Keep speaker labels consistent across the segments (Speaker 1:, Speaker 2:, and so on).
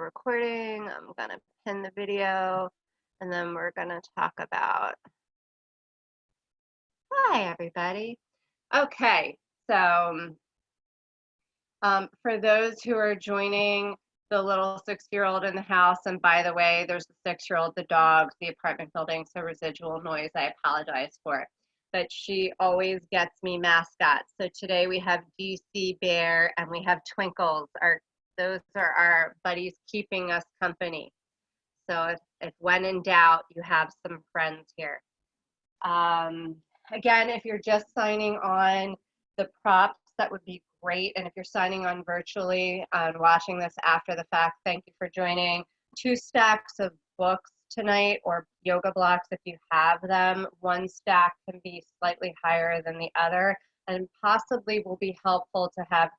Speaker 1: recording. I'm going to pin the video, and then we're going to talk about. Hi, everybody. Okay, so for those who are joining, the little 6-year-old in the house, and by the way, there's the 6-year-old, the dogs, the apartment building, so residual noise, I apologize for it. But she always gets me mascots. So today we have DC Bear and we have Twinkles. Those are our buddies keeping us company. So if when in doubt, you have some friends here. Again, if you're just signing on, the props, that would be great. And if you're signing on virtually and watching this after the fact, thank you for joining. 2 stacks of books tonight, or yoga blocks if you have them. One stack can be slightly higher than the other, and possibly will be helpful to have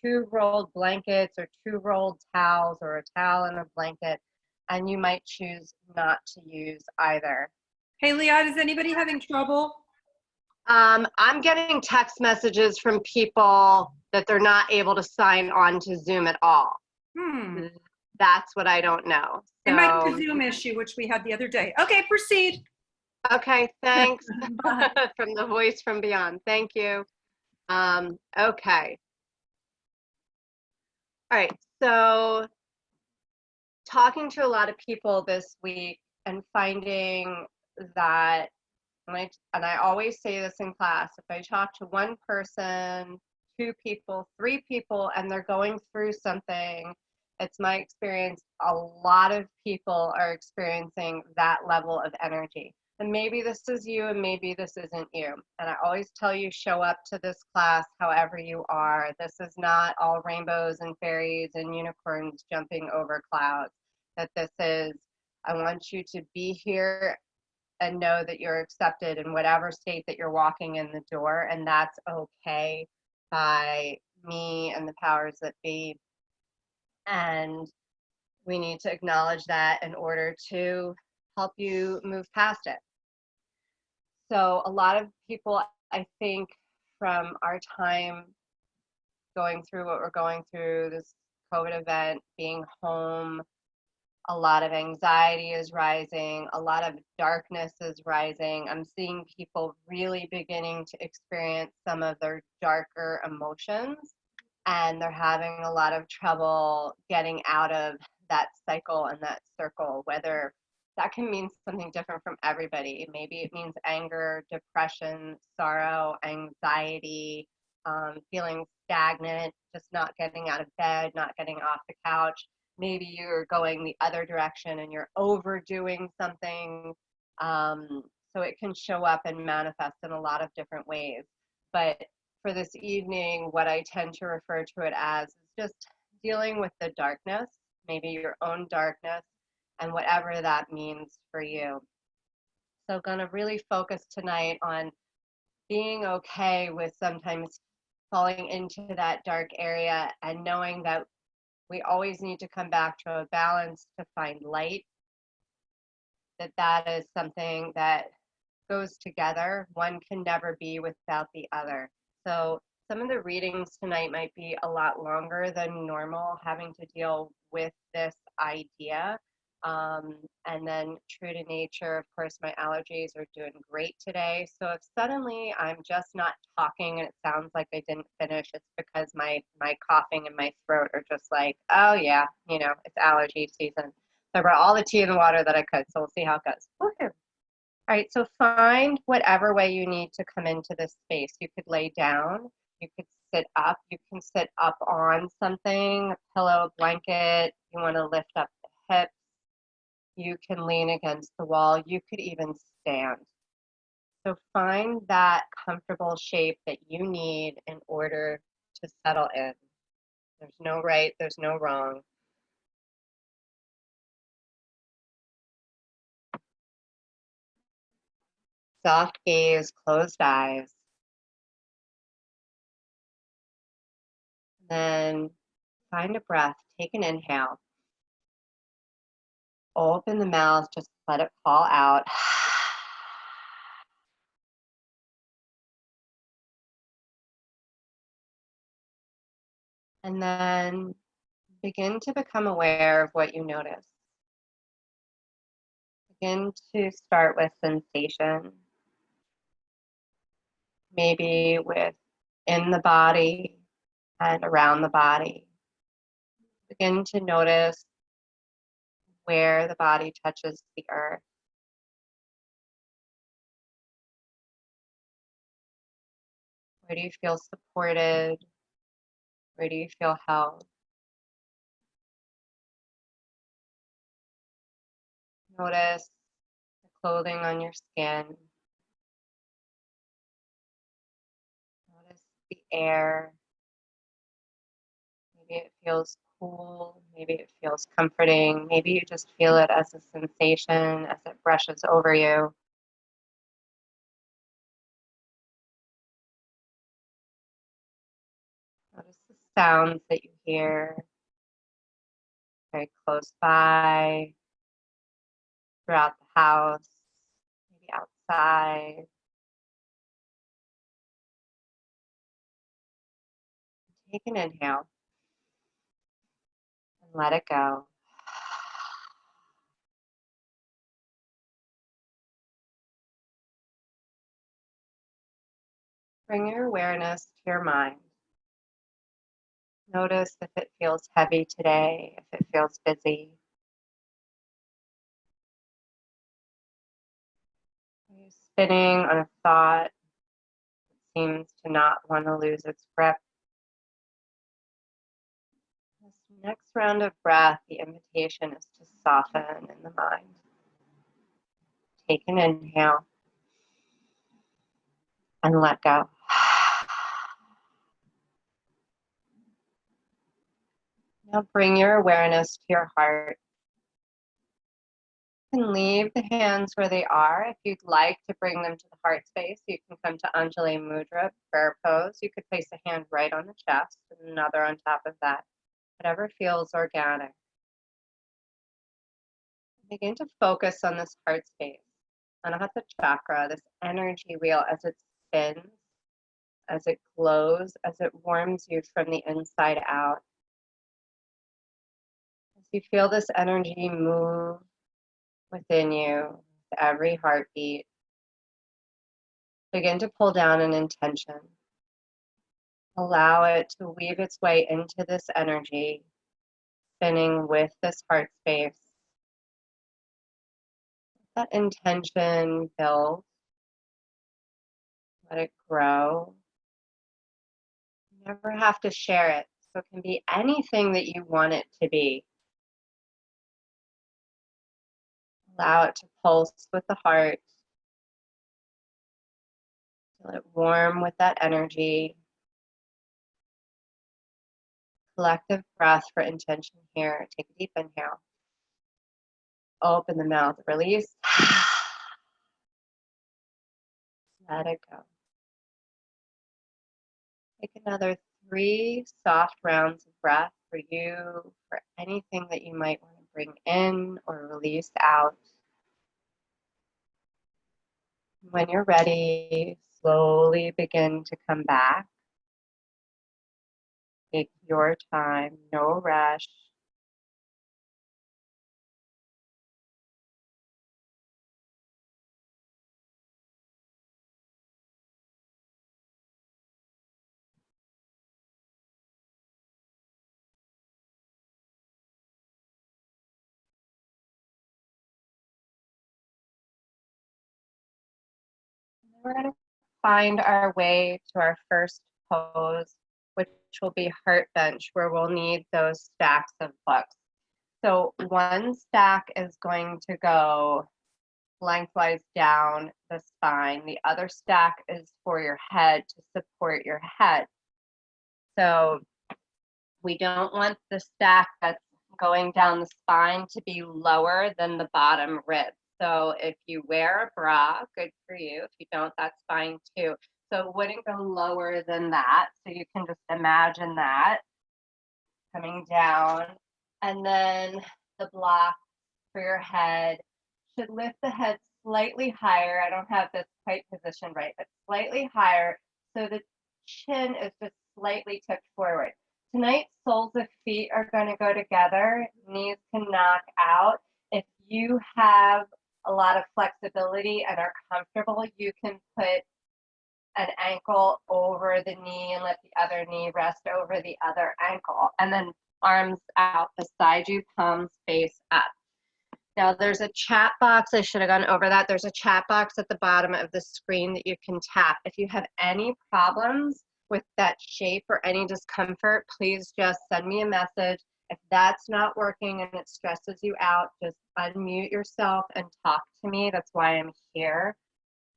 Speaker 1: 2 rolled blankets or 2 rolled towels, or a towel and a blanket, and you might choose not to use either.
Speaker 2: Hey, Liat, is anybody having trouble?
Speaker 1: I'm getting text messages from people that they're not able to sign on to Zoom at all. That's what I don't know.
Speaker 2: It might be a Zoom issue, which we had the other day. Okay, proceed.
Speaker 1: Okay, thanks. From the voice from beyond. Thank you. Okay. All right, so talking to a lot of people this week and finding that, and I always say this in class, if I talk to 1 person, 2 people, 3 people, and they're going through something, it's my experience, a lot of people are experiencing that level of energy. And maybe this is you and maybe this isn't you. And I always tell you, show up to this class however you are. This is not all rainbows and fairies and unicorns jumping over clouds. That this is, I want you to be here and know that you're accepted in whatever state that you're walking in the door, and that's okay by me and the powers that be. And we need to acknowledge that in order to help you move past it. So a lot of people, I think, from our time going through what we're going through, this COVID event, being home, a lot of anxiety is rising, a lot of darkness is rising. I'm seeing people really beginning to experience some of their darker emotions, and they're having a lot of trouble getting out of that cycle and that circle, whether that can mean something different from everybody. Maybe it means anger, depression, sorrow, anxiety, feeling stagnant, just not getting out of bed, not getting off the couch. Maybe you're going the other direction and you're overdoing something. So it can show up and manifest in a lot of different ways. But for this evening, what I tend to refer to it as is just dealing with the darkness, maybe your own darkness, and whatever that means for you. So going to really focus tonight on being okay with sometimes falling into that dark area and knowing that we always need to come back to a balance to find light, that is something that goes together. One can never be without the other. So some of the readings tonight might be a lot longer than normal, having to deal with this idea. And then true to nature, of course, my allergies are doing great today. So if suddenly I'm just not talking and it sounds like I didn't finish, it's because my coughing and my throat are just like, oh yeah, you know, it's allergy season. So I brought all the tea and the water that I could, so we'll see how it goes. Woo-hoo. All right, so find whatever way you need to come into this space. You could lay down, you could sit up, you can sit up on something, a pillow, a blanket, you want to lift up the hips, you can lean against the wall, you could even stand. So find that comfortable shape that you need in order to settle in. There's no right, there's no wrong. Soft gaze, closed eyes. Then find a breath, take an inhale. Open the mouth, just let it fall out. And then Begin to become aware of what you notice. Begin to start with sensation, maybe with in the body and around the body. Begin to notice where the body touches the earth. Where do you feel supported? Where do you feel held? Notice the clothing on your skin. Notice the air. Maybe it feels cool. Maybe it feels comforting. Maybe you just feel it as a sensation as it brushes over you. Notice the sounds that you hear very close by, throughout the house, maybe outside. Take an inhale and let it go. Bring your awareness to your mind. Notice if it feels heavy today, if it feels busy. Are you spinning on a thought that seems to not want to lose its grip? This next round of breath, the invitation is to soften in the mind. Take an inhale and let go. Now bring your awareness to your heart. You can leave the hands where they are. If you'd like to bring them to the heart space, you can come to Anjali Mudra, prayer pose. You could place a hand right on the chest and another on top of that. Whatever feels organic. Begin to focus on this heart space, Anahata chakra, this energy wheel as it spins, as it glows, as it warms you from the inside out. As you feel this energy move within you with every heartbeat, begin to pull down an intention. Allow it to weave its way into this energy, spinning with this heart space. Let that intention build. Let it grow. You never have to share it, so it can be anything that you want it to be. Allow it to pulse with the heart. Feel it warm with that energy. Collective breath for intention here. Take a deep inhale. Open the mouth. Release. Let it go. Take another 3 soft rounds of breath for you, for anything that you might want to bring in or release out. When you're ready, slowly begin to come back. Take your time, no rush. We're going to find our way to our first pose, which will be heart bench, where we'll need those stacks of books. So one stack is going to go lengthwise down the spine. The other stack is for your head to support your head. So we don't want the stack that's going down the spine to be lower than the bottom rib. So if you wear a bra, good for you. If you don't, that's fine too. So it wouldn't go lower than that. So you can just imagine that coming down. And then the block for your head should lift the head slightly higher. I don't have this quite positioned right, but slightly higher so the chin is just slightly tipped forward. Tonight, soles of feet are going to go together. Knees can knock out. If you have a lot of flexibility and are comfortable, you can put an ankle over the knee and let the other knee rest over the other ankle. And then arms out beside you, palms face up. Now there's a chat box. I should have gone over that. There's a chat box at the bottom of the screen that you can tap. If you have any problems with that shape or any discomfort, please just send me a message. If that's not working and it stresses you out, just unmute yourself and talk to me. That's why I'm here.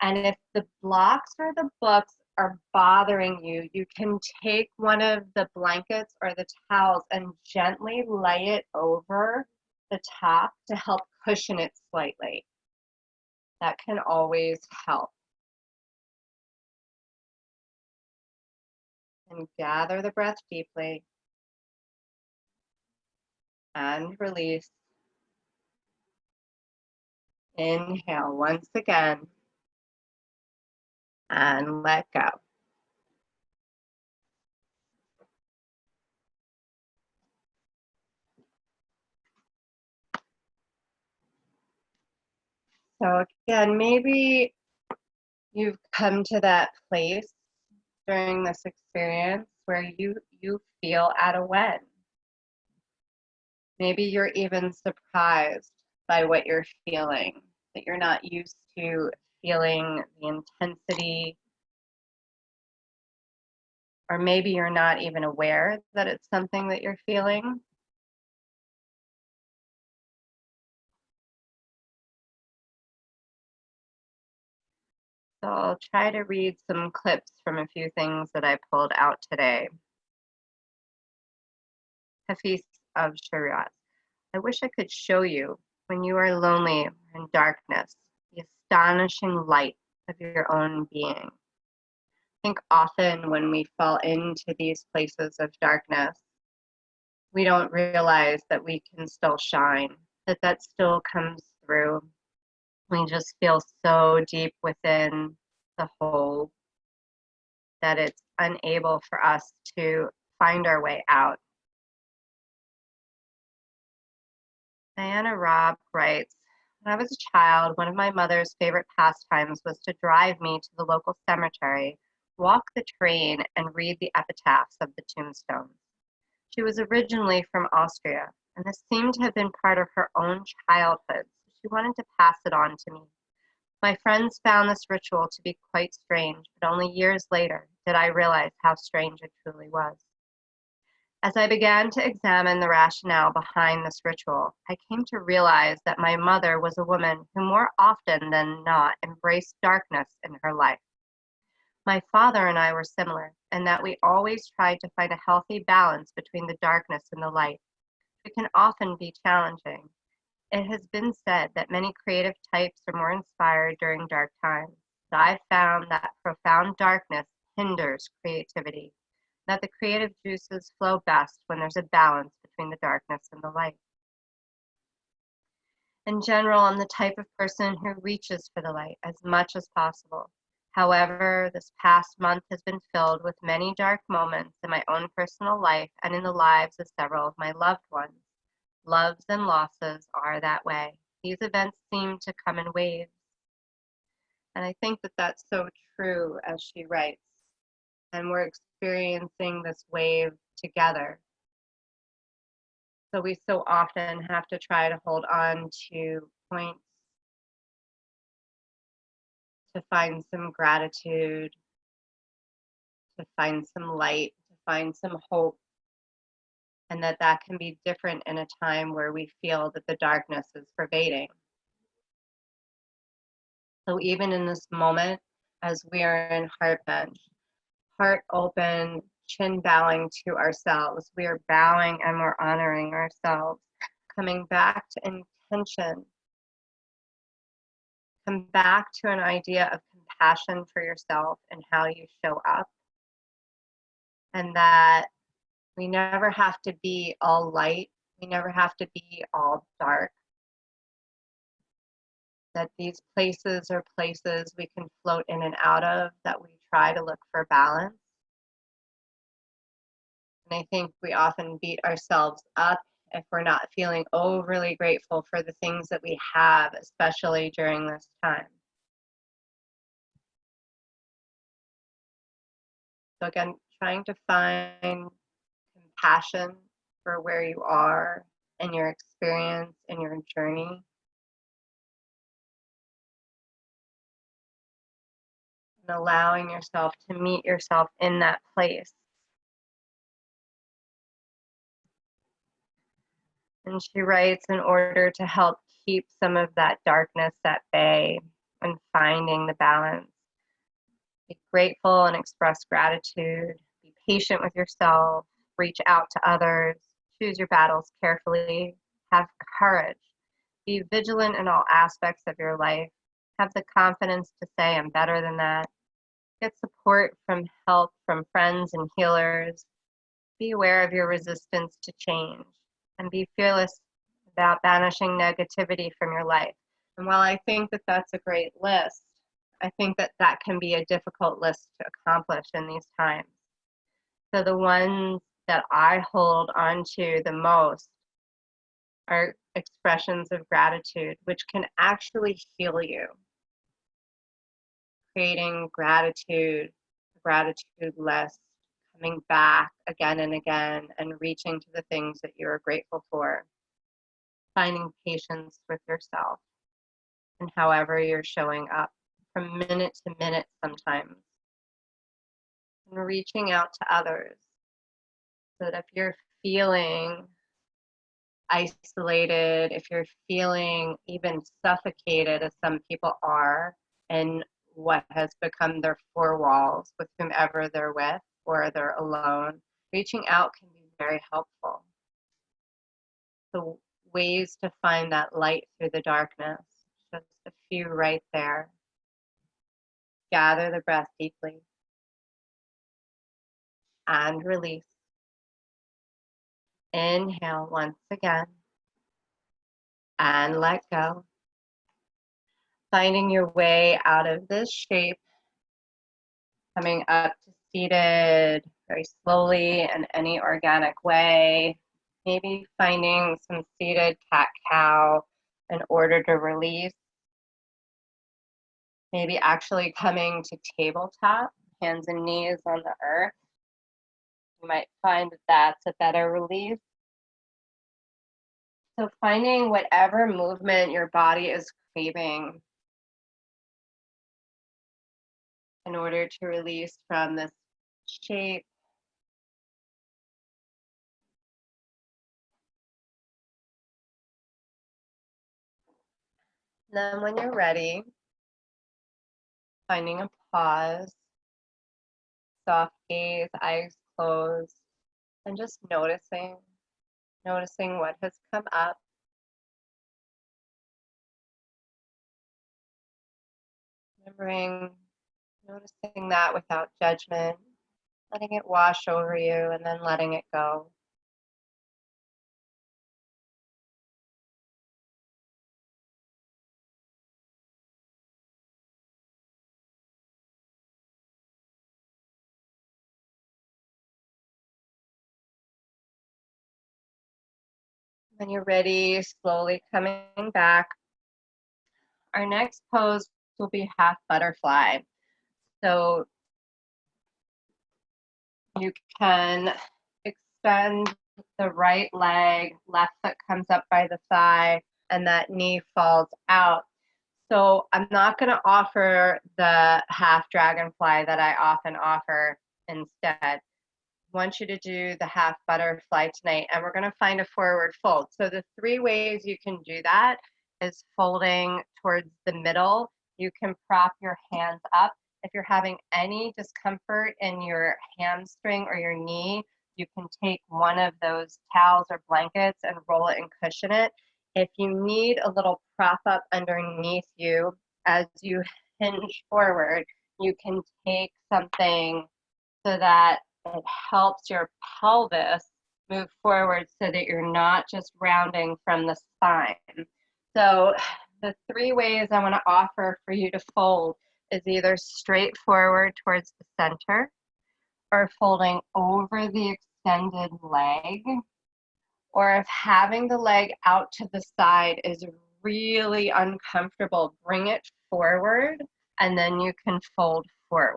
Speaker 1: And if the blocks or the books are bothering you, you can take one of the blankets or the towels and gently lay it over the top to help cushion it slightly. That can always help. And gather the breath deeply and release. Inhale once again and let go. So again, maybe you've come to that place during this experience where you feel at a when. Maybe you're even surprised by what you're feeling, that you're not used to feeling the intensity, or maybe you're not even aware that it's something that you're feeling. So I'll try to read some clips from a few things that I pulled out today. Hafiz of Shariat. I wish I could show you, when you are lonely or in darkness, the astonishing light of your own being. I think often when we fall into these places of darkness, we don't realize that we can still shine, that still comes through. We just feel so deep within the hole that it's unable for us to find our way out. Diana Robb writes, when I was a child, one of my mother's favorite pastimes was to drive me to the local cemetery, walk the train, and read the epitaphs of the tombstones. She was originally from Austria, and this seemed to have been part of her own childhood, so she wanted to pass it on to me. My friends found this ritual to be quite strange, but only years later did I realize how strange it truly was. As I began to examine the rationale behind this ritual, I came to realize that my mother was a woman who more often than not embraced darkness in her life. My father and I were similar in that we always tried to find a healthy balance between the darkness and the light. It can often be challenging. It has been said that many creative types are more inspired during dark times, but I've found that profound darkness hinders creativity, that the creative juices flow best when there's a balance between the darkness and the light. In general, I'm the type of person who reaches for the light as much as possible. However, this past month has been filled with many dark moments in my own personal life and in the lives of several of my loved ones. Loves and losses are that way. These events seem to come in waves. And I think that that's so true, as she writes. And we're experiencing this wave together. So we so often have to try to hold on to points to find some gratitude, to find some light, to find some hope, and that can be different in a time where we feel that the darkness is pervading. So even in this moment, as we are in heart bench, heart open, chin bowing to ourselves, we are bowing and we're honoring ourselves, coming back to intention, come back to an idea of compassion for yourself and how you show up, and that we never have to be all light, we never have to be all dark, that these places are places we can float in and out of, that we try to look for balance, And I think we often beat ourselves up if we're not feeling overly grateful for the things that we have, especially during this time. So again, trying to find compassion for where you are and your experience and your journey, and allowing yourself to meet yourself in that place. And she writes, in order to help keep some of that darkness at bay and finding the balance. Be grateful and express gratitude. Be patient with yourself. Reach out to others. Choose your battles carefully. Have courage. Be vigilant in all aspects of your life. Have the confidence to say, I'm better than that. Get support from help from friends and healers. Be aware of your resistance to change. And be fearless about banishing negativity from your life. And while I think that that's a great list, I think that that can be a difficult list to accomplish in these times. So the ones that I hold on to the most are expressions of gratitude, which can actually heal you. Creating gratitude, gratitude list, coming back again and again and reaching to the things that you're grateful for. Finding patience with yourself and however you're showing up from minute to minute sometimes. And reaching out to others so that if you're feeling isolated, if you're feeling even suffocated, as some people are, in what has become their four walls with whomever they're with or they're alone, reaching out can be very helpful. So ways to find that light through the darkness, just a few right there. Gather the breath deeply and release. Inhale once again and let go. Finding your way out of this shape, coming up to seated very slowly in any organic way. Maybe finding some seated cat-cow in order to release. Maybe actually coming to tabletop, hands and knees on the earth. You might find that that's a better release. So finding whatever movement your body is craving in order to release from this shape. Then when you're ready, finding a pause, soft gaze, eyes closed, and just noticing what has come up. Remembering, noticing that without judgment, letting it wash over you and then letting it go. When you're ready, slowly coming back. Our next pose will be half butterfly. So you can extend the right leg, left foot comes up by the thigh, and that knee falls out. So I'm not going to offer the half dragonfly that I often offer instead. Want you to do the half butterfly tonight, and we're going to find a forward fold. So the three ways you can do that is folding towards the middle. You can prop your hands up. If you're having any discomfort in your hamstring or your knee, you can take one of those towels or blankets and roll it and cushion it. If you need a little prop up underneath you as you hinge forward, you can take something so that it helps your pelvis move forward so that you're not just rounding from the spine. So the three ways I want to offer for you to fold is either straight forward towards the center, or folding over the extended leg, or if having the leg out to the side is really uncomfortable, bring it forward and then you can fold forward.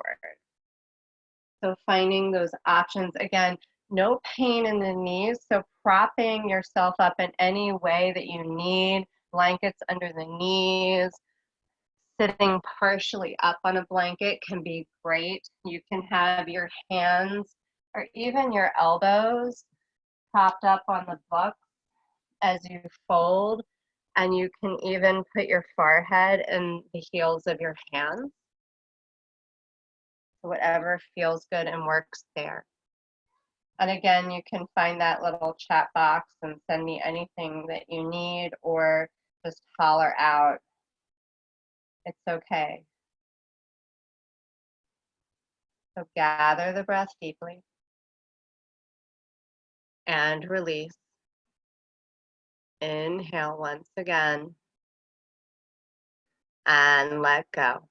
Speaker 1: So finding those options, again, no pain in the knees, so propping yourself up in any way that you need, blankets under the knees, sitting partially up on a blanket can be great. You can have your hands or even your elbows propped up on the book as you fold, and you can even put your forehead in the heels of your hands. So whatever feels good and works there. And again, you can find that little chat box and send me anything that you need, or just holler out. It's okay. So gather the breath deeply and release. Inhale once again and let go.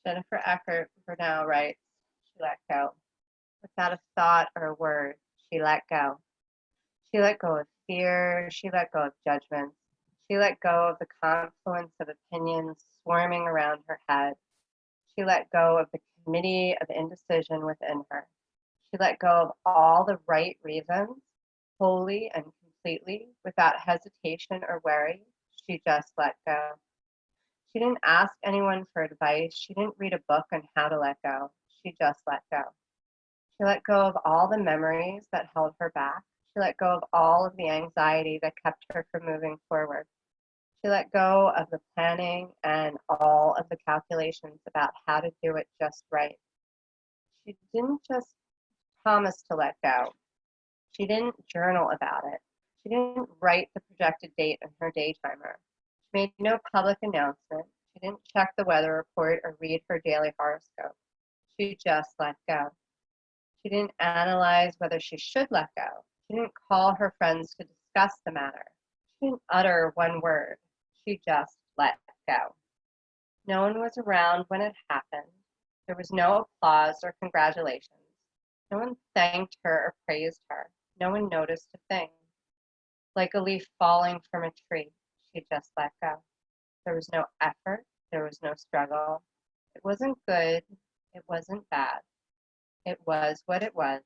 Speaker 1: Jennifer Eckert for now writes, she let go. Without a thought or a word, she let go. She let go of fear. She let go of judgments. She let go of the confluence of opinions swarming around her head. She let go of the committee of indecision within her. She let go of all the right reasons, wholly and completely, without hesitation or worry. She just let go. She didn't ask anyone for advice. She didn't read a book on how to let go. She just let go. She let go of all the memories that held her back. She let go of all of the anxiety that kept her from moving forward. She let go of the planning and all of the calculations about how to do it just right. She didn't just promise to let go. She didn't journal about it. She didn't write the projected date in her day timer. She made no public announcement. She didn't check the weather report or read her daily horoscope. She just let go. She didn't analyze whether she should let go. She didn't call her friends to discuss the matter. She didn't utter one word. She just let go. No one was around when it happened. There was no applause or congratulations. No one thanked her or praised her. No one noticed a thing. Like a leaf falling from a tree, she just let go. There was no effort. There was no struggle. It wasn't good. It wasn't bad. It was what it was,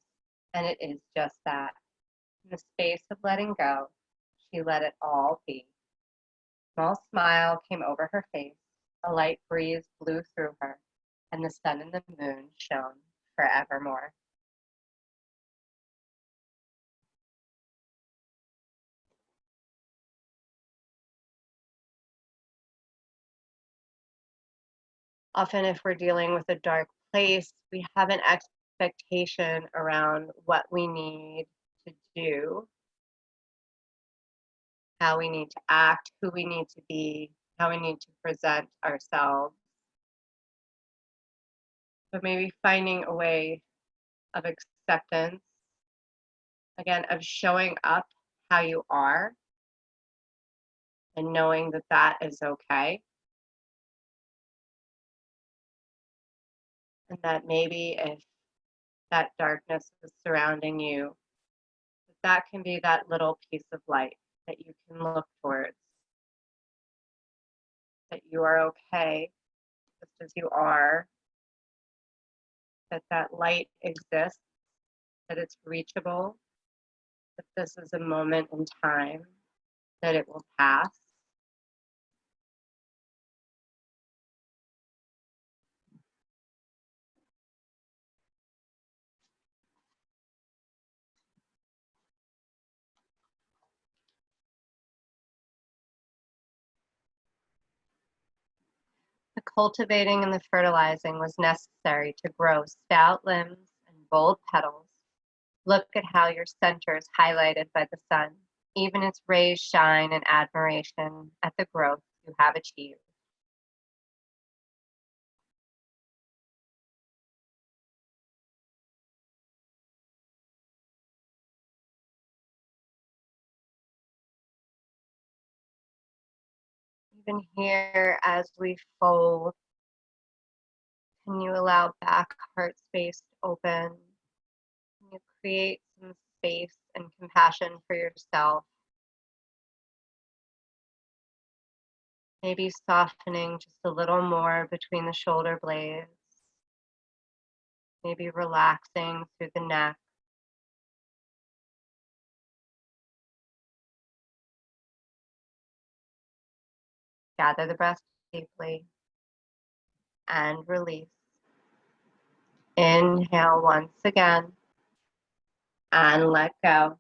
Speaker 1: and it is just that. In the space of letting go, she let it all be. A small smile came over her face, a light breeze blew through her, and the sun and the moon shone forevermore. Often, if we're dealing with a dark place, we have an expectation around what we need to do, how we need to act, who we need to be, how we need to present ourselves. But maybe finding a way of acceptance, again, of showing up how you are and knowing that that is okay. And that maybe if that darkness is surrounding you, that can be that little piece of light that you can look towards, that you are okay just as you are, that that light exists, that it's reachable, that this is a moment in time, that it will pass. The cultivating and the fertilizing was necessary to grow stout limbs and bold petals. Look at how your center is highlighted by the sun. Even its rays shine in admiration at the growth you have achieved. Even here, as we fold, can you allow back heart space to open? Can you create some space and compassion for yourself? Maybe softening just a little more between the shoulder blades. Maybe relaxing through the neck. Gather the breath deeply and release. Inhale once again and let go.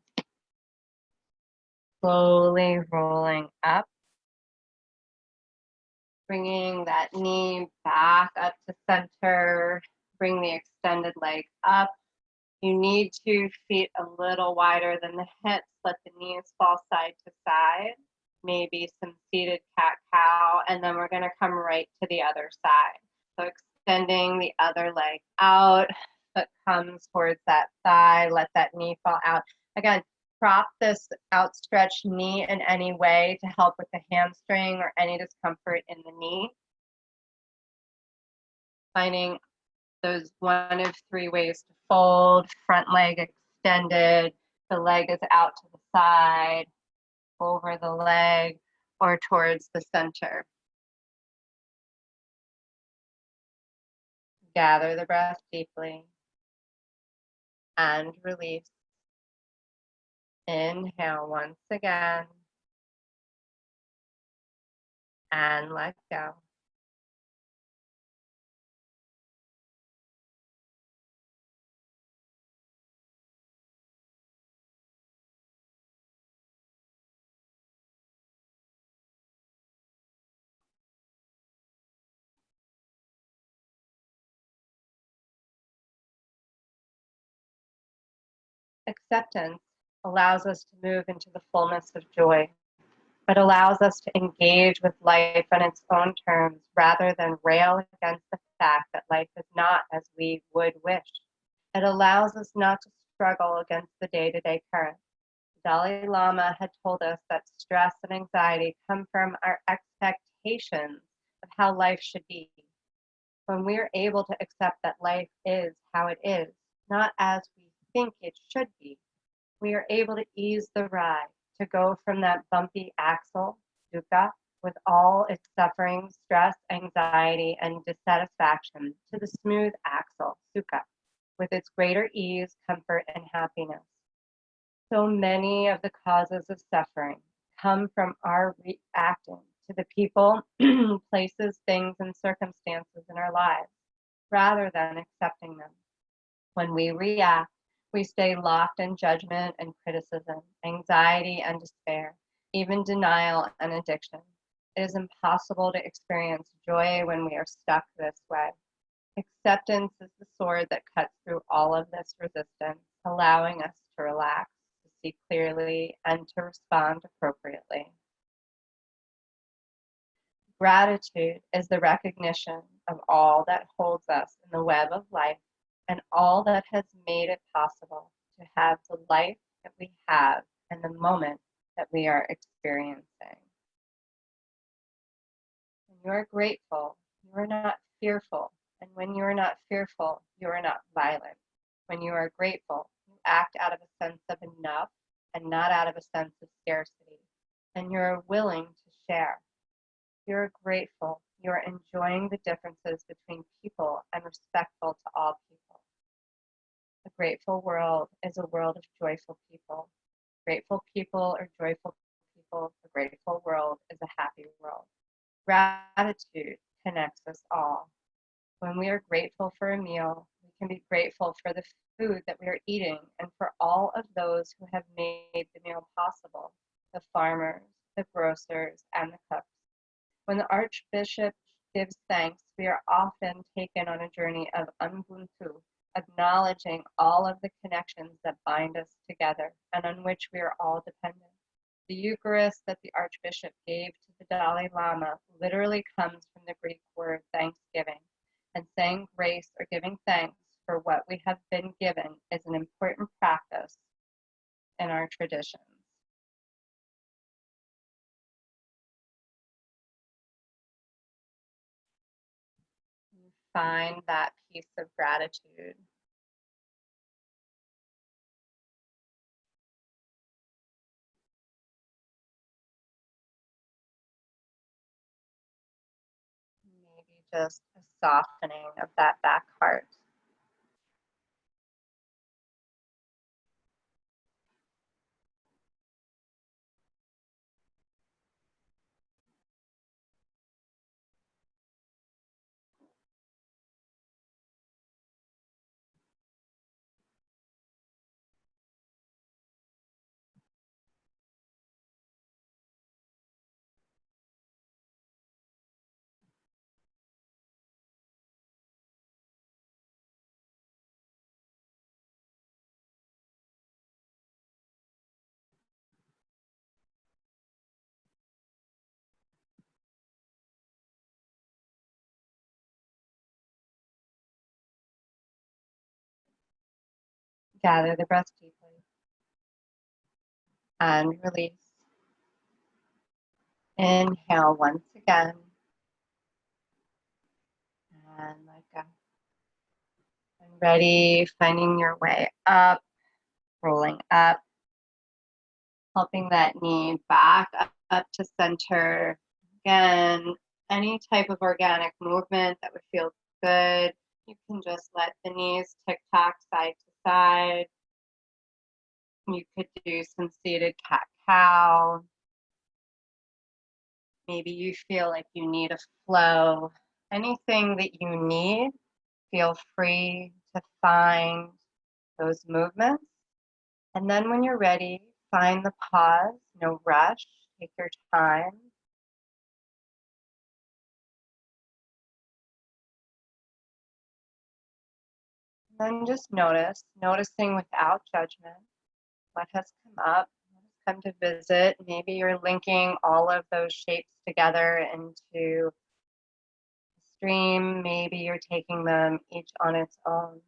Speaker 1: Slowly rolling up, bringing that knee back up to center. Bring the extended leg up. You need to feet a little wider than the hips. Let the knees fall side to side. Maybe some seated cat-cow, and then we're going to come right to the other side. So extending the other leg out, foot comes towards that thigh, let that knee fall out. Again, prop this outstretched knee in any way to help with the hamstring or any discomfort in the knee. Finding those one of three ways to fold. Front leg extended, the leg is out to the side, over the leg, or towards the center. Gather the breath deeply and release. Inhale once again and let go. Acceptance allows us to move into the fullness of joy. It allows us to engage with life on its own terms rather than rail against the fact that life is not as we would wish. It allows us not to struggle against the day-to-day current. The Dalai Lama had told us that stress and anxiety come from our expectations of how life should be. When we are able to accept that life is how it is, not as we think it should be, we are able to ease the ride, to go from that bumpy axle, dukkha, with all its suffering, stress, anxiety, and dissatisfaction, to the smooth axle, sukha, with its greater ease, comfort, and happiness. So many of the causes of suffering come from our reacting to the people, places, things, and circumstances in our lives, rather than accepting them. When we react, we stay locked in judgment and criticism, anxiety and despair, even denial and addiction. It is impossible to experience joy when we are stuck this way. Acceptance is the sword that cuts through all of this resistance, allowing us to relax, to see clearly, and to respond appropriately. Gratitude is the recognition of all that holds us in the web of life and all that has made it possible to have the life that we have and the moment that we are experiencing. When you are grateful, you are not fearful. And when you are not fearful, you are not violent. When you are grateful, you act out of a sense of enough and not out of a sense of scarcity. And you're willing to share. You're grateful. You're enjoying the differences between people and respectful to all people. A grateful world is a world of joyful people. Grateful people are joyful people. A grateful world is a happy world. Gratitude connects us all. When we are grateful for a meal, we can be grateful for the food that we are eating and for all of those who have made the meal possible, the farmers, the grocers, and the cooks. When the Archbishop gives thanks, we are often taken on a journey of Ubuntu, acknowledging all of the connections that bind us together and on which we are all dependent. The Eucharist that the Archbishop gave to the Dalai Lama literally comes from the Greek word thanksgiving, and saying grace or giving thanks for what we have been given is an important practice in our traditions. find that piece of gratitude. Maybe just a softening of that back heart. Gather the breath deeply and release. Inhale once again and let go. And ready, finding your way up, rolling up, helping that knee back up to center. Again, any type of organic movement that would feel good. You can just let the knees tick-tock side to side. You could do some seated cat-cow. Maybe you feel like you need a flow. Anything that you need, feel free to find those movements. And then when you're ready, find the pause, no rush, take your time. And then just noticing without judgment what has come up, what has come to visit. Maybe you're linking all of those shapes together into a stream. Maybe you're taking them each on its own.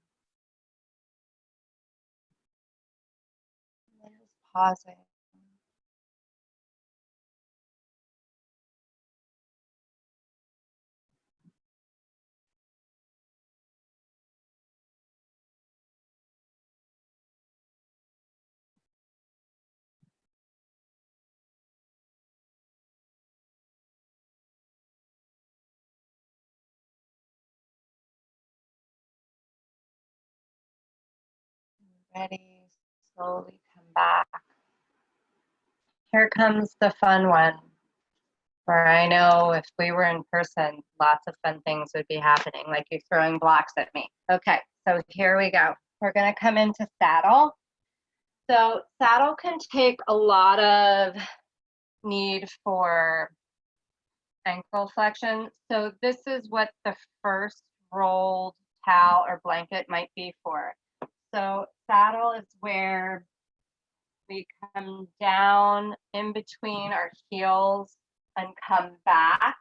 Speaker 1: And then just pausing. Ready, slowly come back. Here comes the fun one, where I know if we were in person, lots of fun things would be happening, like you throwing blocks at me. Okay, so here we go. We're gonna come into saddle. So saddle can take a lot of need for ankle flexion. So this is what the first rolled towel or blanket might be for. So saddle is where we come down in between our heels and come back.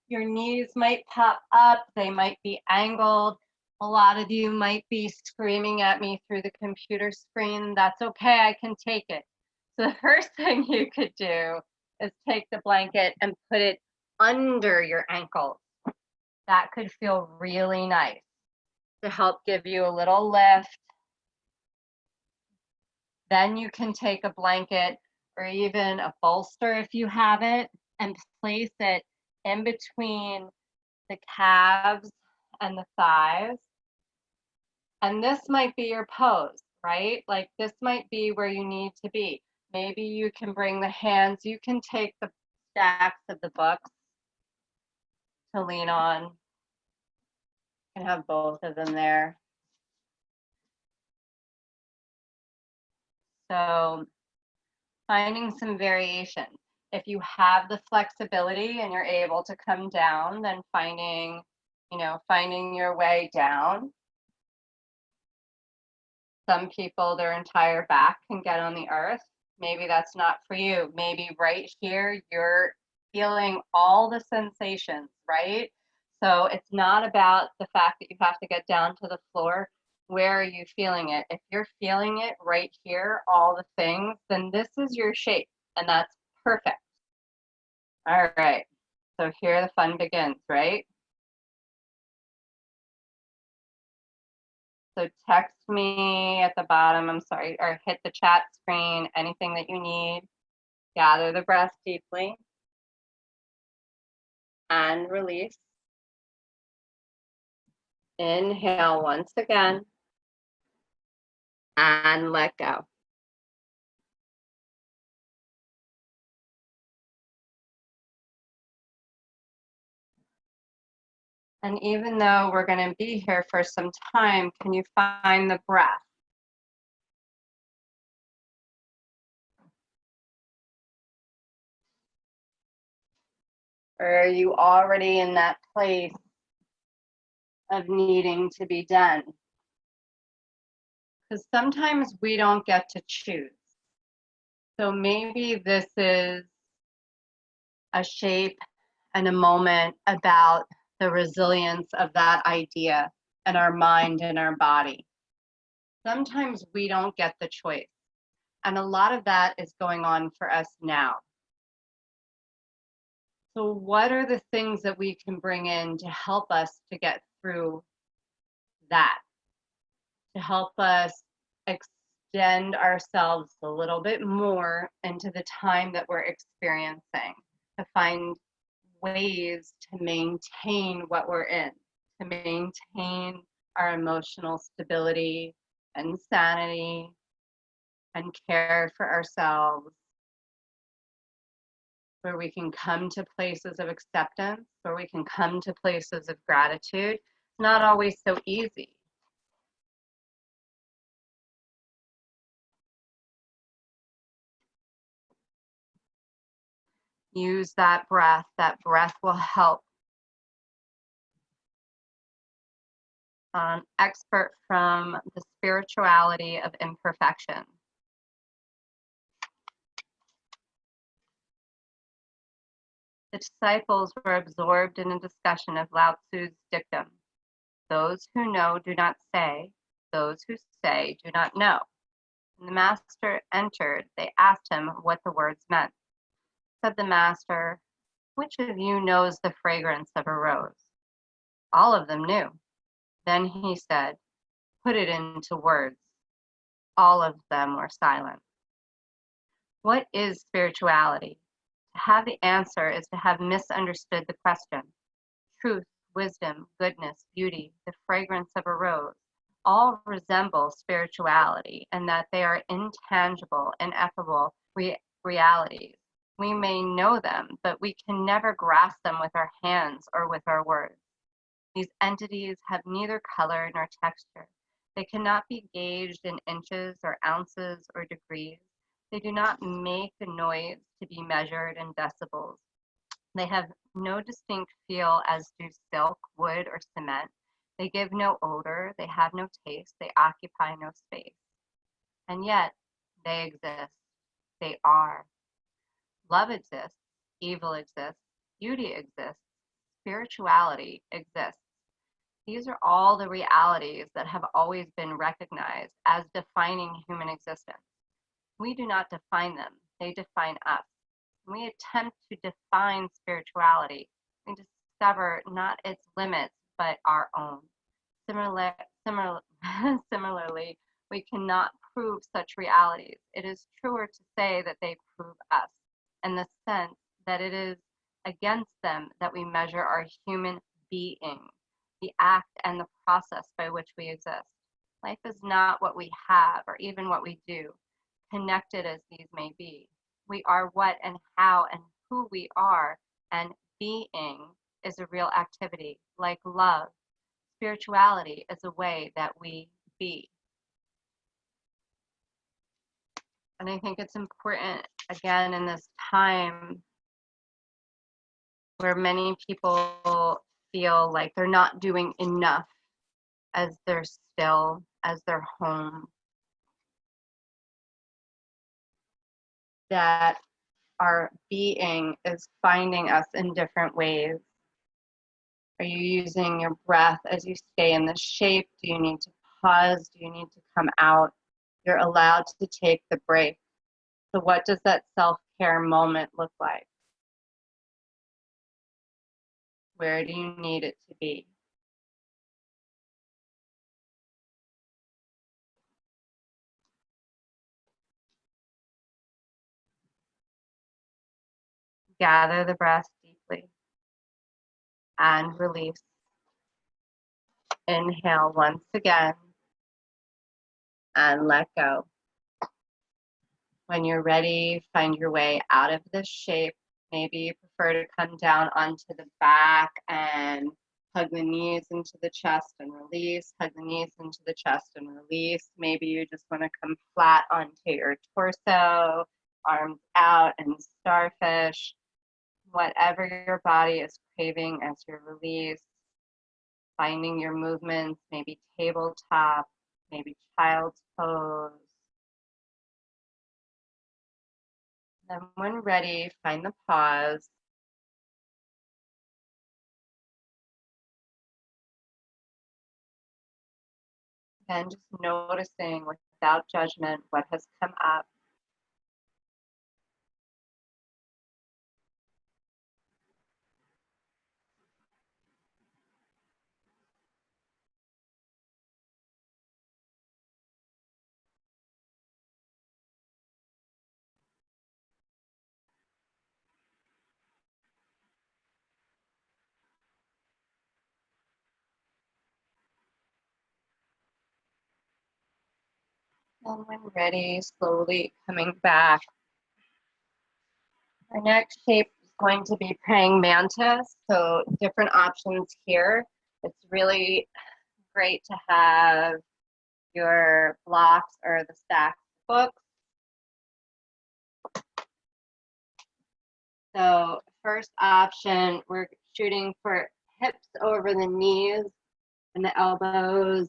Speaker 1: Your knees might pop up, they might be angled. A lot of you might be screaming at me through the computer screen. That's okay, I can take it. So the first thing you could do is take the blanket and put it under your ankles. That could feel really nice to help give you a little lift. Then you can take a blanket or even a bolster if you have it and place it in between the calves and the thighs. And this might be your pose, right? Like this might be where you need to be. Maybe you can bring the hands, you can take the stacks of the books to lean on. You can have both of them there. So finding some variation. If you have the flexibility and you're able to come down, then finding your way down. Some people, their entire back can get on the earth. Maybe that's not for you. Maybe right here, you're feeling all the sensations, right? So it's not about the fact that you have to get down to the floor. Where are you feeling it? If you're feeling it right here, all the things, then this is your shape, and that's perfect. All right, so here the fun begins, right? So text me at the bottom, I'm sorry, or hit the chat screen, anything that you need. Gather the breath deeply and release. Inhale once again and let go. And even though we're going to be here for some time, can you find the breath? Or are you already in that place of needing to be done? Because sometimes we don't get to choose. So maybe this is a shape and a moment about the resilience of that idea in our mind and our body. Sometimes we don't get the choice. And a lot of that is going on for us now. So what are the things that we can bring in to help us to get through that? To help us extend ourselves a little bit more into the time that we're experiencing, to find ways to maintain what we're in, to maintain our emotional stability and sanity and care for ourselves, where we can come to places of acceptance, where we can come to places of gratitude. It's not always so easy. Use that breath. That breath will help. An expert from the spirituality of imperfection. The disciples were absorbed in a discussion of Lao Tzu's dictum. Those who know do not say, those who say do not know. When the master entered, they asked him what the words meant. Said the master, "Which of you knows the fragrance of a rose?" All of them knew. Then he said, "Put it into words." All of them were silent. What is spirituality? To have the answer is to have misunderstood the question. Truth, wisdom, goodness, beauty, the fragrance of a rose, all resemble spirituality in that they are intangible, ineffable realities. We may know them, but we can never grasp them with our hands or with our words. These entities have neither color nor texture. They cannot be gauged in inches or ounces or degrees. They do not make a noise to be measured in decibels. They have no distinct feel as do silk, wood, or cement. They give no odor. They have no taste. They occupy no space. And yet, they exist. They are. Love exists. Evil exists. Beauty exists. Spirituality exists. These are all the realities that have always been recognized as defining human existence. We do not define them, they define us. When we attempt to define spirituality, we discover not its limits, but our own. Similarly, we cannot prove such realities. It is truer to say that they prove us, in the sense that it is against them that we measure our human being, the act and the process by which we exist. Life is not what we have or even what we do, connected as these may be. We are what and how and who we are, and being is a real activity, like love. Spirituality is a way that we be. And I think it's important, again, in this time where many people feel like they're not doing enough as they're still, as they're home, that our being is finding us in different ways. Are you using your breath as you stay in the shape? Do you need to pause? Do you need to come out? You're allowed to take the break. So what does that self-care moment look like? Where do you need it to be? Gather the breath deeply and release. Inhale once again and let go. When you're ready, find your way out of this shape. Maybe you prefer to come down onto the back and hug the knees into the chest and release. Hug the knees into the chest and release. Maybe you just want to come flat onto your torso, arms out and starfish. Whatever your body is craving as you release. Finding your movements, maybe tabletop, maybe child's pose. Then when ready, find the pause. And just noticing without judgment what has come up. And when ready, slowly coming back. Our next shape is going to be praying mantis. So different options here. It's really great to have your blocks or the stacked books. So first option, we're shooting for hips over the knees, and the elbows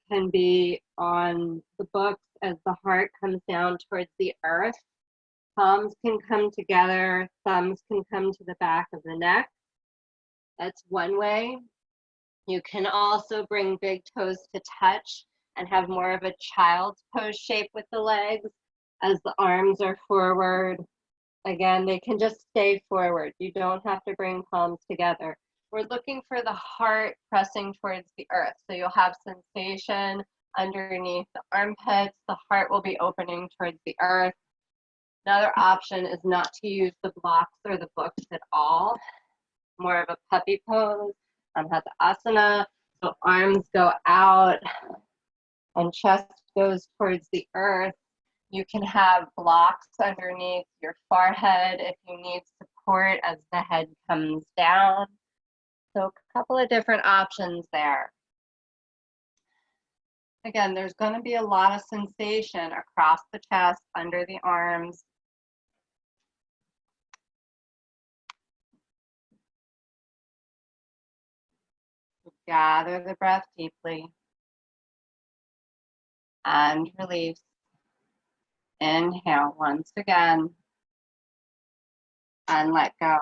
Speaker 1: can be on the books as the heart comes down towards the earth. Palms can come together, thumbs can come to the back of the neck. That's one way. You can also bring big toes to touch and have more of a child's pose shape with the legs as the arms are forward. Again, they can just stay forward. You don't have to bring palms together. We're looking for the heart pressing towards the earth. So you'll have sensation underneath the armpits. The heart will be opening towards the earth. Another option is not to use the blocks or the books at all. More of a puppy pose, hatha asana. So arms go out and chest goes towards the earth. You can have blocks underneath your forehead if you need support as the head comes down. So a couple of different options there. Again, there's going to be a lot of sensation across the chest, under the arms. Gather the breath deeply and release. Inhale once again and let go.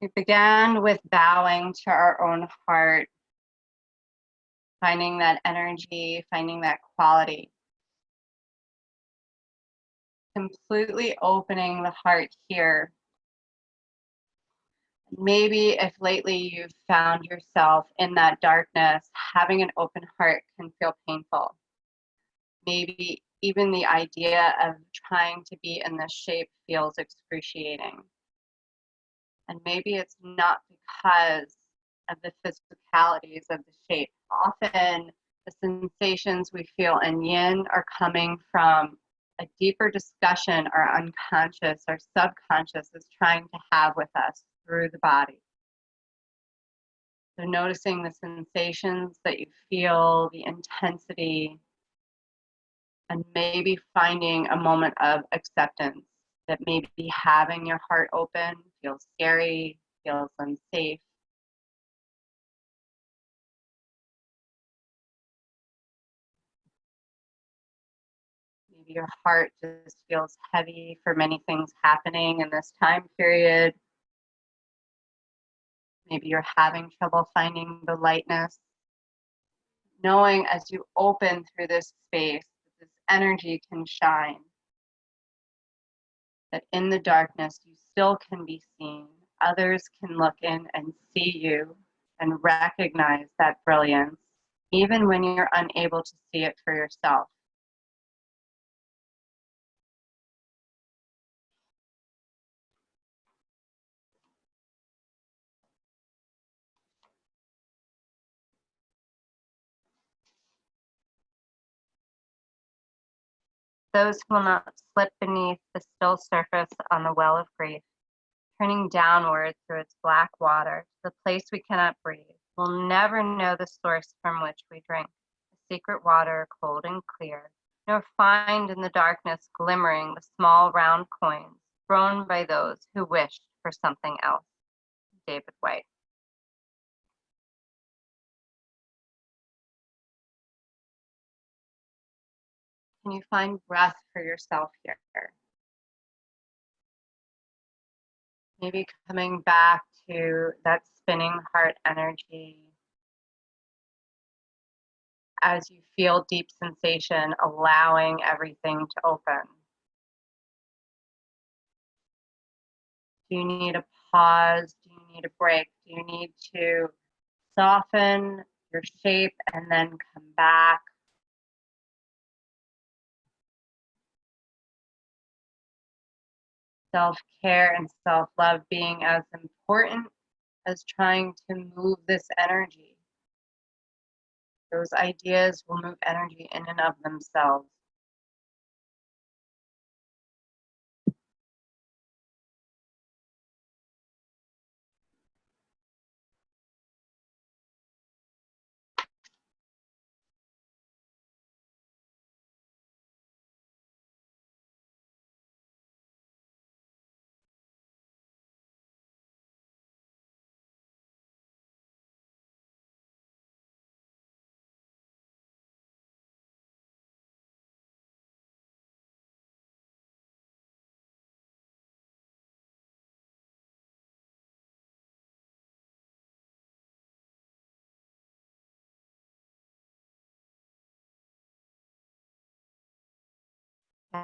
Speaker 1: We began with bowing to our own heart, finding that energy, finding that quality. Completely opening the heart here. Maybe if lately you've found yourself in that darkness, having an open heart can feel painful. Maybe even the idea of trying to be in this shape feels excruciating. And maybe it's not because of the physicalities of the shape. Often the sensations we feel in yin are coming from a deeper discussion our unconscious, our subconscious is trying to have with us through the body. So noticing the sensations that you feel, the intensity, and maybe finding a moment of acceptance that maybe having your heart open feels scary, feels unsafe. Maybe your heart just feels heavy for many things happening in this time period. Maybe you're having trouble finding the lightness. Knowing as you open through this space, this energy can shine. That in the darkness, you still can be seen. Others can look in and see you and recognize that brilliance, even when you're unable to see it for yourself. those who will not slip beneath the still surface on the well of grief, turning downward through its black water to the place we cannot breathe, will never know the source from which we drink, the secret water cold and clear, nor find in the darkness glimmering the small round coins thrown by those who wished for something else. David White. Can you find breath for yourself here? Maybe coming back to that spinning heart energy as you feel deep sensation, allowing everything to open. Do you need a pause? Do you need a break? Do you need to soften your shape and then come back? Self-care and self-love being as important as trying to move this energy. Those ideas will move energy in and of themselves.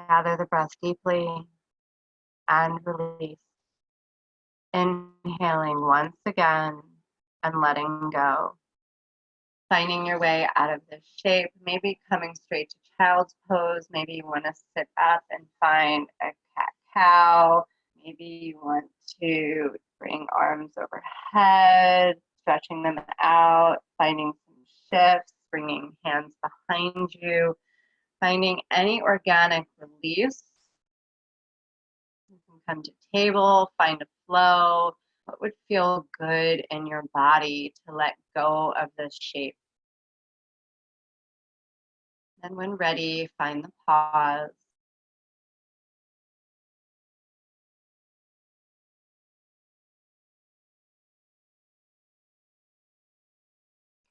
Speaker 1: Gather the breath deeply and release. Inhaling once again and letting go. Finding your way out of this shape, maybe coming straight to child's pose. Maybe you want to sit up and find a cat-cow. Maybe you want to bring arms overhead, stretching them out, finding some shifts, bringing hands behind you, finding any organic release. You can come to table, find a flow. What would feel good in your body to let go of this shape? And when ready, find the pause.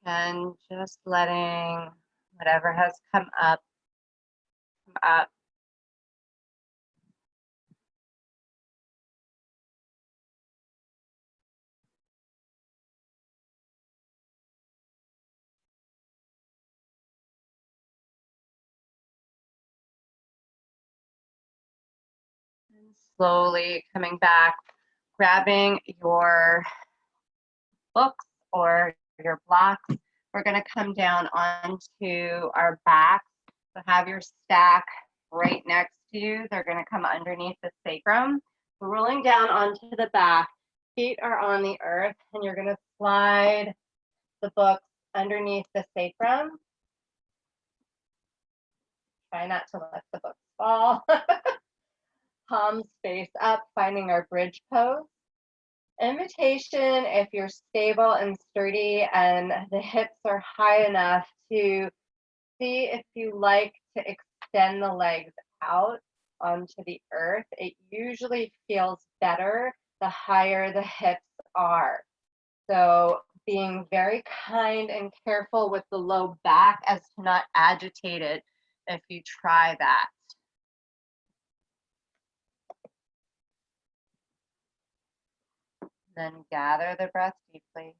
Speaker 1: And just letting whatever has come up, come up. And slowly coming back, grabbing your books or your blocks. We're going to come down onto our backs. So have your stack right next to you. They're going to come underneath the sacrum. We're rolling down onto the back. Feet are on the earth, and you're going to slide the books underneath the sacrum. Try not to let the books fall. Palms face up, finding our bridge pose. Invitation, if you're stable and sturdy and the hips are high enough, to see if you like to extend the legs out onto the earth. It usually feels better the higher the hips are. So being very kind and careful with the low back as to not agitate it if you try that. Then gather the breath deeply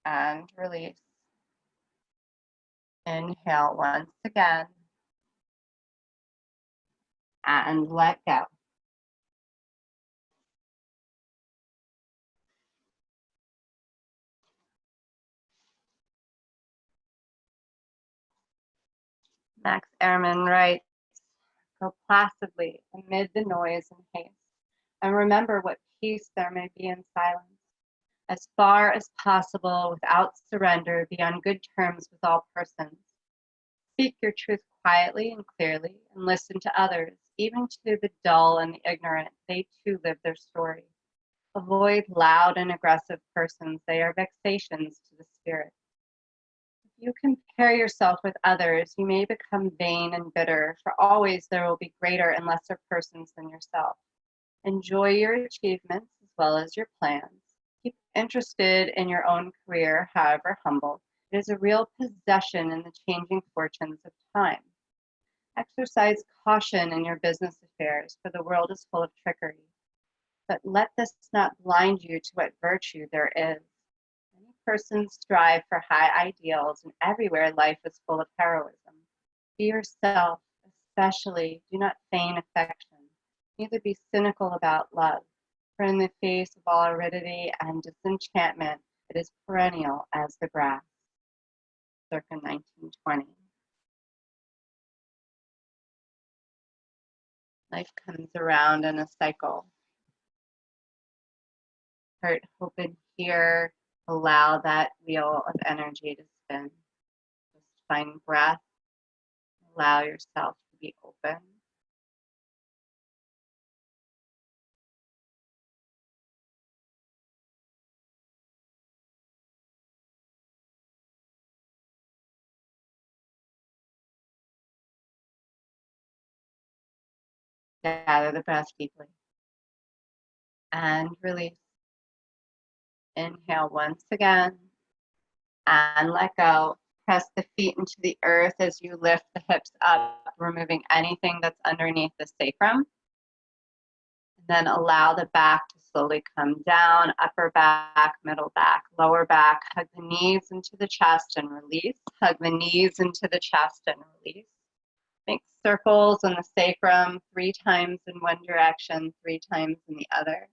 Speaker 1: and release. Inhale once again and let go. Max Ehrman writes, go placidly amid the noise and haste, and remember what peace there may be in silence. As far as possible, without surrender, be on good terms with all persons. Speak your truth quietly and clearly, and listen to others, even to the dull and the ignorant. They too live their story. Avoid loud and aggressive persons. They are vexations to the spirit. If you compare yourself with others, you may become vain and bitter, for always there will be greater and lesser persons than yourself. Enjoy your achievements as well as your plans. Keep interested in your own career, however humble. It is a real possession in the changing fortunes of time. Exercise caution in your business affairs, for the world is full of trickery. But let this not blind you to what virtue there is. Many persons strive for high ideals, and everywhere life is full of heroism. Be yourself, especially do not feign affection. Neither be cynical about love, for in the face of all aridity and disenchantment, it is perennial as the grass. Circa 1920. Life comes around in a cycle. Heart open here. Allow that wheel of energy to spin. Just find breath. Allow yourself to be open. Gather the breath deeply. And release. Inhale once again. And let go. Press the feet into the earth as you lift the hips up, removing anything that's underneath the sacrum. And then allow the back to slowly come down, upper back, middle back, lower back. Hug the knees into the chest and release. Hug the knees into the chest and release. Make circles on the sacrum 3 times in one direction, 3 times in the other.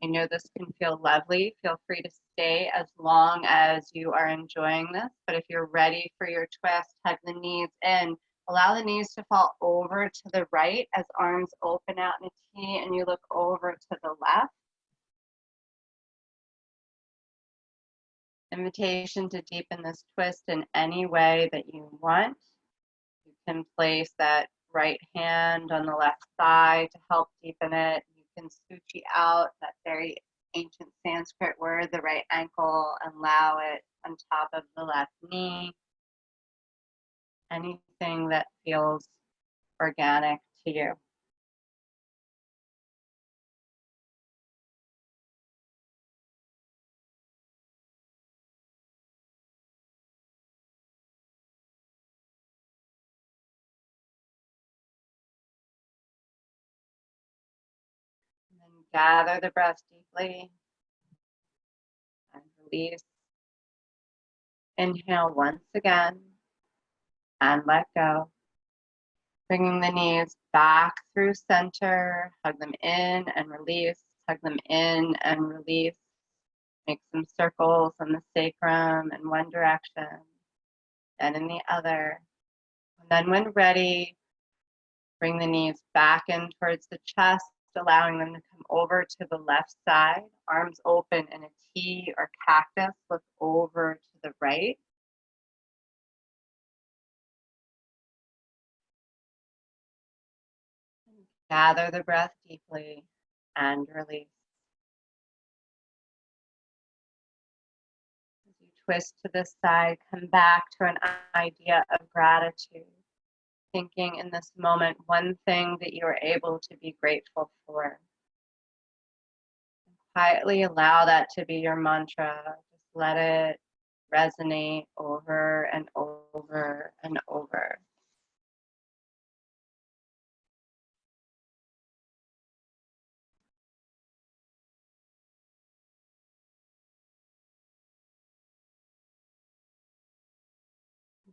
Speaker 1: I know this can feel lovely. Feel free to stay as long as you are enjoying this. But if you're ready for your twist, hug the knees in. Allow the knees to fall over to the right as arms open out in a T and you look over to the left. Invitation to deepen this twist in any way that you want. You can place that right hand on the left thigh to help deepen it. You can suchi out, that very ancient Sanskrit word, the right ankle, and allow it on top of the left knee. Anything that feels organic to you. And then gather the breath deeply and release. Inhale once again and let go. Bringing the knees back through center, hug them in and release, hug them in and release. Make some circles on the sacrum in one direction and in the other. And then when ready, bring the knees back in towards the chest, allowing them to come over to the left side, arms open in a T or cactus, look over to the right. Gather the breath deeply and release. As you twist to this side, come back to an idea of gratitude. Thinking in this moment one thing that you are able to be grateful for. Quietly allow that to be your mantra. Just let it resonate over and over and over.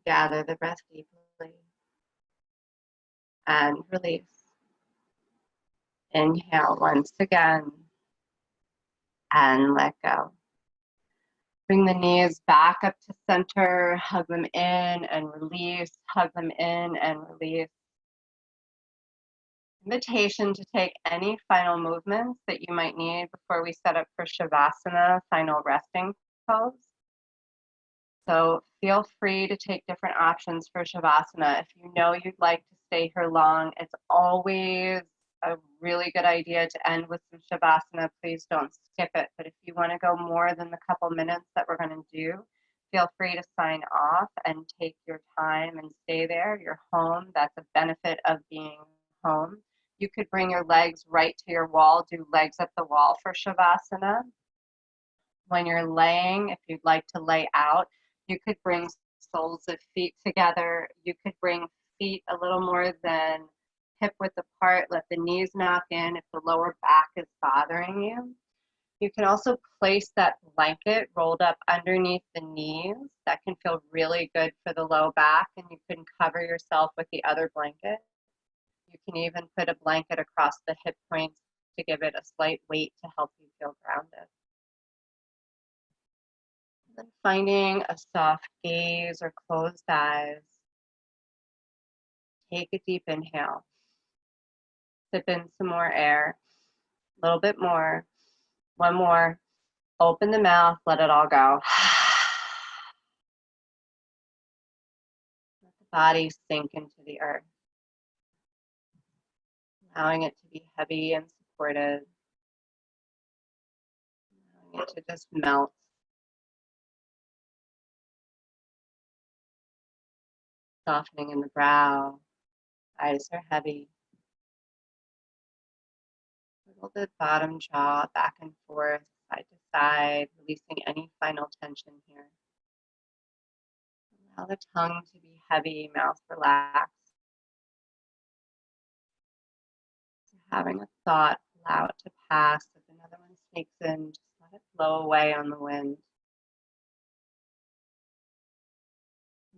Speaker 1: Gather the breath deeply and release. Inhale once again and let go. Bring the knees back up to center, hug them in and release, hug them in and release. Invitation to take any final movements that you might need before we set up for Shavasana, final resting pose. So feel free to take different options for Shavasana. If you know you'd like to stay here long, it's always a really good idea to end with some Shavasana. Please don't skip it. But if you want to go more than the couple minutes that we're going to do, feel free to sign off and take your time and stay there. You're home. That's a benefit of being home. You could bring your legs right to your wall, do legs at the wall for Shavasana. When you're laying, if you'd like to lay out, you could bring soles of feet together. You could bring feet a little more than hip width apart. Let the knees knock in if the lower back is bothering you. You can also place that blanket rolled up underneath the knees. That can feel really good for the low back, and you can cover yourself with the other blanket. You can even put a blanket across the hip points to give it a slight weight to help you feel grounded. And then finding a soft gaze or closed eyes. Take a deep inhale. Sip in some more air. A little bit more. One more. Open the mouth. Let it all go. Let the body sink into the earth. Allowing it to be heavy and supported. Allowing it to just melt. Softening in the brow. Eyes are heavy. Wiggle the bottom jaw back and forth, side to side, releasing any final tension here. Allow the tongue to be heavy, mouth relaxed. Having a thought, allow it to pass. If another one sneaks in, just let it blow away on the wind.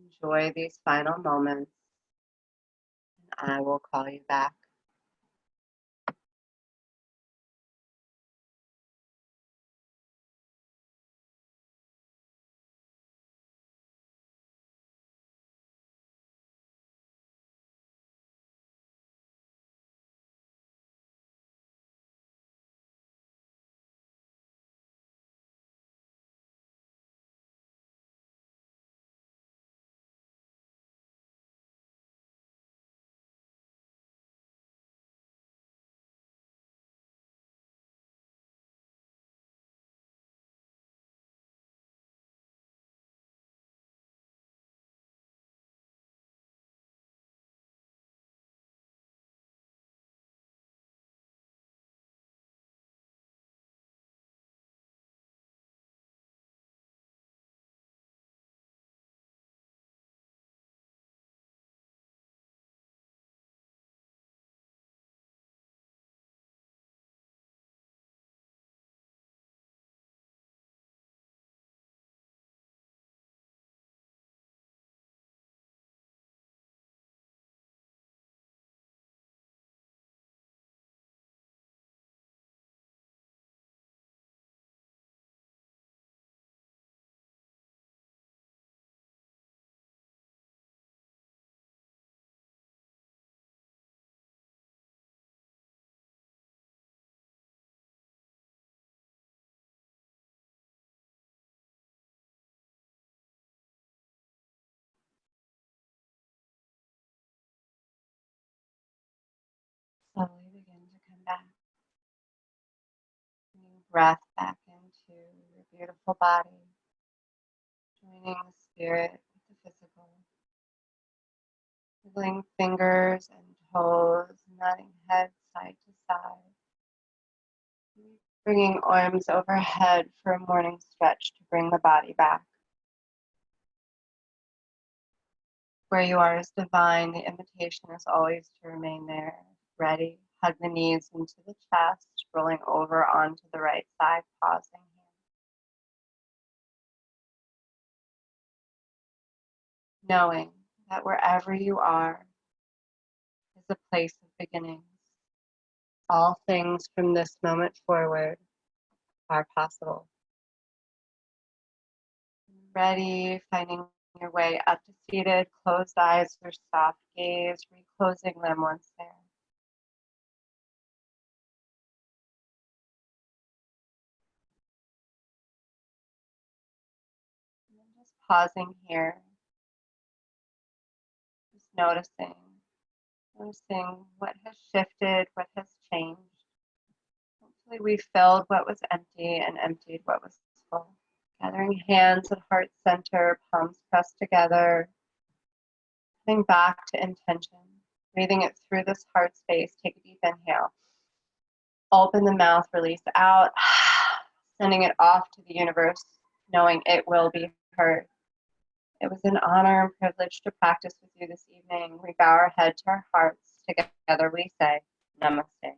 Speaker 1: Enjoy these final moments, and I will call you back. Slowly begin to come back. Bringing breath back into your beautiful body. Joining the spirit with the physical. Wiggling fingers and toes, nodding head side to side. Bringing arms overhead for a morning stretch to bring the body back. Where you are is divine. The invitation is always to remain there. Ready, hug the knees into the chest, rolling over onto the right side, pausing here. Knowing that wherever you are is a place of beginnings. All things from this moment forward are possible. Ready, finding your way up to seated, closed eyes or soft gaze, reclosing them once there. And then just pausing here, just noticing what has shifted, what has changed. Hopefully we filled what was empty and emptied what was full. Gathering hands at heart center, palms pressed together, coming back to intention, breathing it through this heart space. Take a deep inhale. Open the mouth, release out, sending it off to the universe, knowing it will be heard. It was an honor and privilege to practice with you this evening. We bow our head to our hearts. Together we say, Namaste.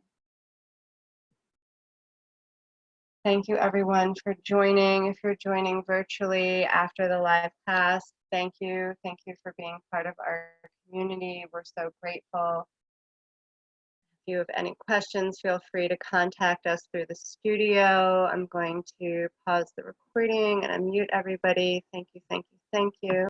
Speaker 1: Thank you everyone for joining. If you're joining virtually after the live class, thank you. Thank you for being part of our community. We're so grateful. If you have any questions, feel free to contact us through the studio. I'm going to pause the recording and unmute everybody. Thank you, thank you, thank you.